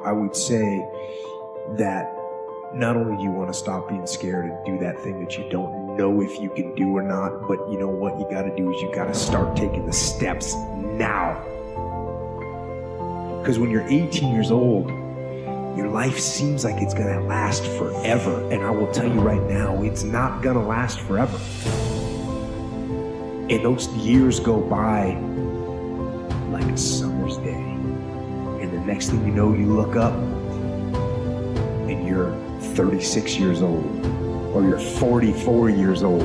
I would say that not only do you want to stop being scared and do that thing that you don't know if you can do or not, but you know what you got to do is you got to start taking the steps now. Because when you're 18 years old, your life seems like it's going to last forever. And I will tell you right now, it's not going to last forever. And those years go by like a summer's day. And the next thing you know, you look up and you're 36 years old, or you're 44 years old.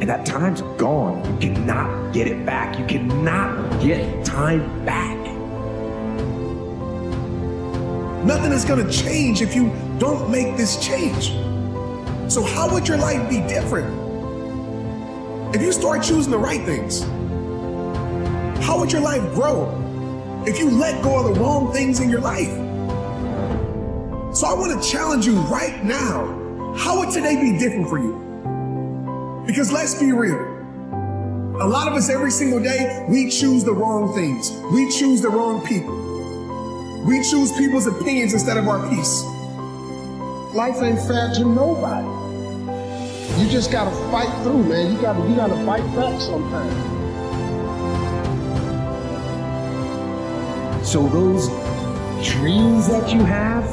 And that time's gone. You cannot get it back. You cannot get time back. Nothing is gonna change if you don't make this change. So how would your life be different if you start choosing the right things? How would your life grow if you let go of the wrong things in your life? So I want to challenge you right now. How would today be different for you? Because let's be real. A lot of us every single day, we choose the wrong things. We choose the wrong people. We choose people's opinions instead of our peace. Life ain't fair to nobody. You just gotta fight through, man. You gotta fight back sometimes. So those dreams that you have,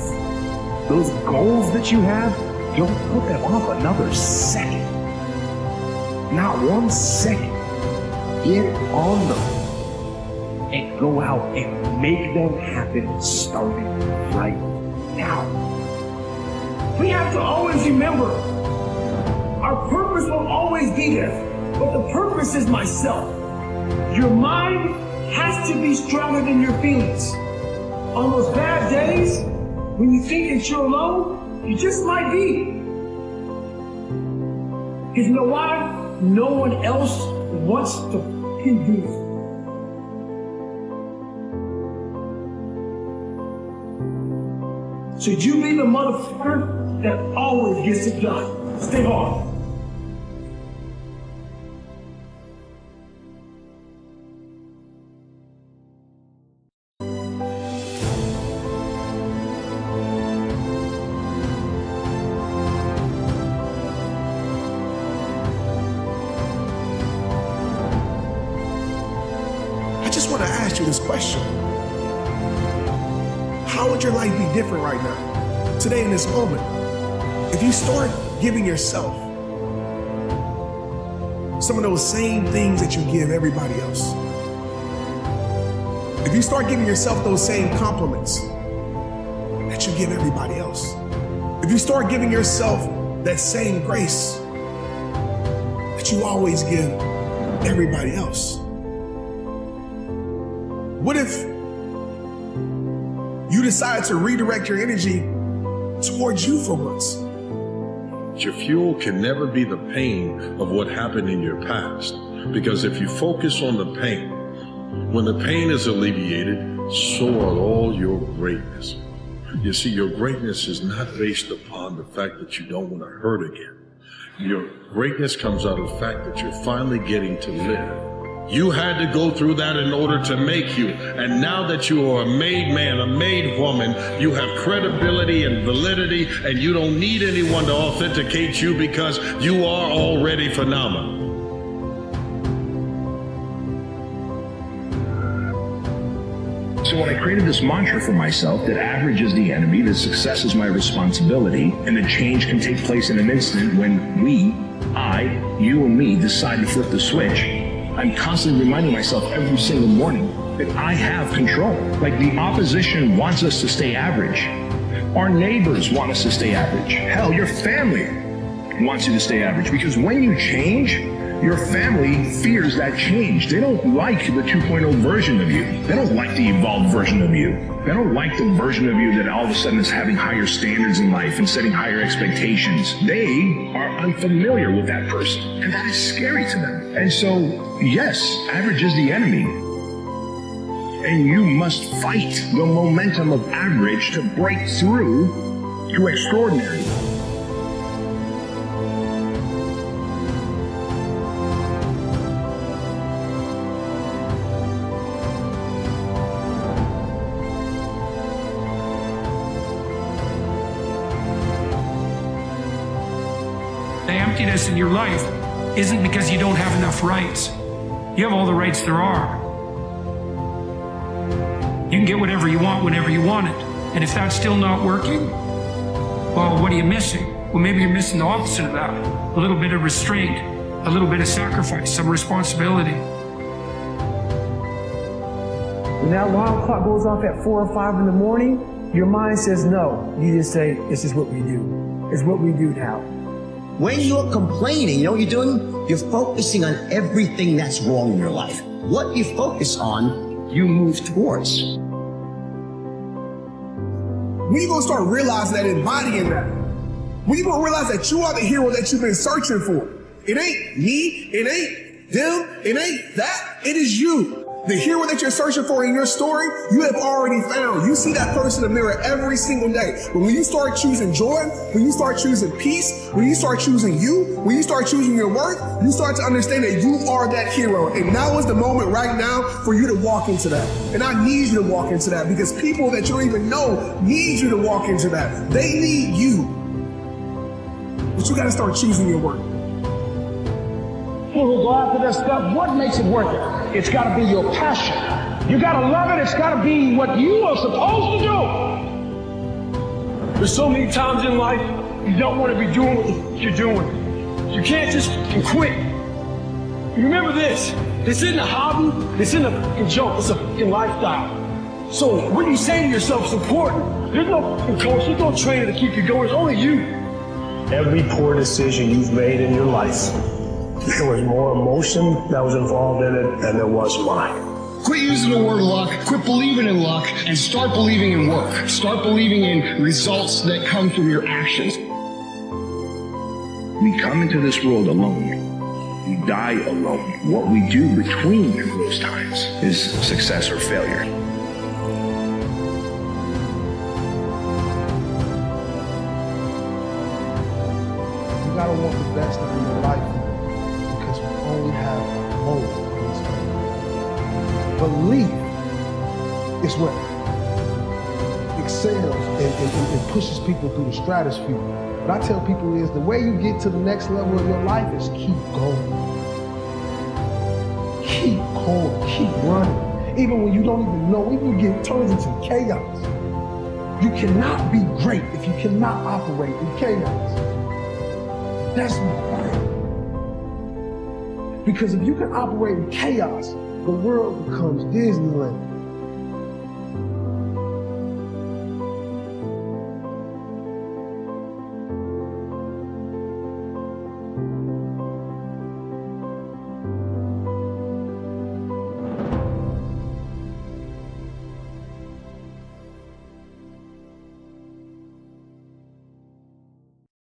those goals that you have, don't put them off another second. Not 1 second. Get on them and go out and make them happen starting right now. We have to always remember our purpose will always be there, but the purpose is myself. Your mind has to be stronger than your feelings. On those bad days, when you think that you're alone, you just might be. Because you know why? No one else wants to do it. So you be the motherfucker that always gets it done. Stay hard. I just want to ask you this question. How would your life be different right now, today in this moment, if you start giving yourself some of those same things that you give everybody else? If you start giving yourself those same compliments that you give everybody else? If you start giving yourself that same grace that you always give everybody else? What if you decide to redirect your energy towards you for once? Your fuel can never be the pain of what happened in your past, because if you focus on the pain, when the pain is alleviated, so are all your greatness. You see, your greatness is not based upon the fact that you don't want to hurt again. Your greatness comes out of the fact that you're finally getting to live. You had to go through that in order to make you. And now that you are a made man, a made woman, you have credibility and validity, and you don't need anyone to authenticate you because you are already phenomenal. So when I created this mantra for myself that average is the enemy, that success is my responsibility, and that change can take place in an instant when we, I, you and me decide to flip the switch, I'm constantly reminding myself every single morning that I have control. Like the opposition wants us to stay average. Our neighbors want us to stay average. Hell, your family wants you to stay average, because when you change, your family fears that change. They don't like the 2.0 version of you. They don't like the evolved version of you. They don't like the version of you that all of a sudden is having higher standards in life and setting higher expectations. They are unfamiliar with that person, and that is scary to them. And so, yes, average is the enemy. And you must fight the momentum of average to break through to extraordinary. The emptiness in your life isn't because you don't have enough rights. You have all the rights there are. You can get whatever you want whenever you want it. And if that's still not working, well, what are you missing? Well, maybe you're missing the opposite of that. A little bit of restraint, a little bit of sacrifice, some responsibility. When that alarm clock goes off at 4 or 5 in the morning, your mind says no. You just say, this is what we do. It's what we do now. When you're complaining, you know what you're doing? You're focusing on everything that's wrong in your life. What you focus on, you move towards. When you gonna start realizing that, embodying that? When you gonna realize that you are the hero that you've been searching for? It ain't me, it ain't them, it ain't that, it is you. The hero that you're searching for in your story, you have already found. You see that person in the mirror every single day. But when you start choosing joy, when you start choosing peace, when you start choosing you, when you start choosing your worth, you start to understand that you are that hero. And now is the moment right now for you to walk into that. And I need you to walk into that because people that you don't even know need you to walk into that. They need you. But you got to start choosing your worth. People who go after that stuff, what makes it worth it? It's got to be your passion. You got to love it. It's got to be what you are supposed to do. There's so many times in life you don't want to be doing what you're doing. You can't just quit. Remember this. This isn't a hobby. This isn't a fucking joke. It's a fucking lifestyle. So what you say to yourself is important. There's no coach. There's no trainer to keep you going. It's only you. Every poor decision you've made in your life, there was more emotion that was involved in it than there was mine. Quit using the word luck, quit believing in luck, and start believing in work. Start believing in results that come from your actions. We come into this world alone. We die alone. What we do between those times is success or failure. You gotta want the best in your life because we only have a moment in this life. Belief is what excels and pushes people through the stratosphere. What I tell people is the way you get to the next level of your life is keep going. Keep going, keep running. Even when you don't even know, even when you get turned into chaos. You cannot be great if you cannot operate in chaos. That's my point. Because if you can operate in chaos, the world becomes Disneyland.